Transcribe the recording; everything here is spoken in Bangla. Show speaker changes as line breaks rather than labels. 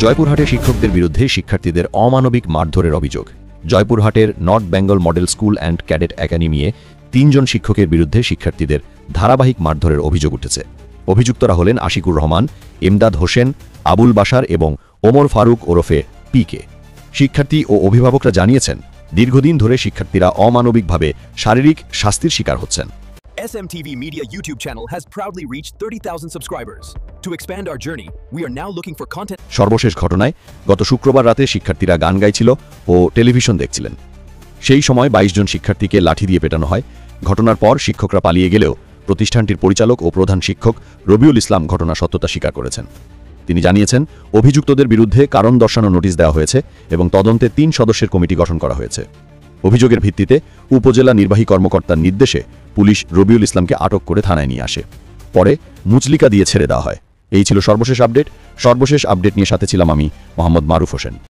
জয়পুরহাটে শিক্ষকদের বিরুদ্ধে শিক্ষার্থীদের অমানবিক মারধরের অভিযোগ। জয়পুরহাটের North Bengal model school and cadet একাডেমিয়ে ৩ জন শিক্ষকের বিরুদ্ধে শিক্ষার্থীদের ধারাবাহিক মারধরের অভিযোগ উঠেছে। অভিযুক্তরা হলেন আশিকুর রহমান, এমদাদ হোসেন, আবুল বাশার এবং ওমর ফারুক ওরফে পিকে। শিক্ষার্থী ও অভিভাবকরা জানিয়েছেন, দীর্ঘদিন ধরে শিক্ষার্থীরা অমানবিকভাবে শারীরিক শাস্তির শিকার হচ্ছেন।
SMTV Media YouTube channel has proudly reached 30,000 subscribers. To expand our journey, we are now looking for content.
সর্বশেষ ঘটনায় গত শুক্রবার রাতে শিক্ষার্থীরা গান গাইছিল ও টেলিভিশন দেখছিলেন। সেই সময় 22 জন শিক্ষার্থীকে লাঠি দিয়ে পেটানো হয়। ঘটনার পর শিক্ষকরা পালিয়ে গেলেও প্রতিষ্ঠানটির পরিচালক ও প্রধান শিক্ষক রবিউল ইসলাম ঘটনার সত্যতা স্বীকার করেছেন। তিনি জানিয়েছেন, অভিযুক্তদের বিরুদ্ধে কারণ দর্শানো নোটিশ দেওয়া হয়েছে এবং তদন্তে 3 সদস্যের কমিটি গঠন করা হয়েছে। অভিযোগের ভিত্তিতে উপজেলা নির্বাহী কর্মকর্তার নির্দেশে পুলিশ রবিউল ইসলামকে আটক করে থানায় নিয়ে আসে। পরে মুচলিকা দিয়ে ছেড়ে দেওয়া হয়। এই ছিল সর্বশেষ আপডেট নিয়ে সাথে ছিলাম আমি মোহাম্মদ মারুফ হোসেন।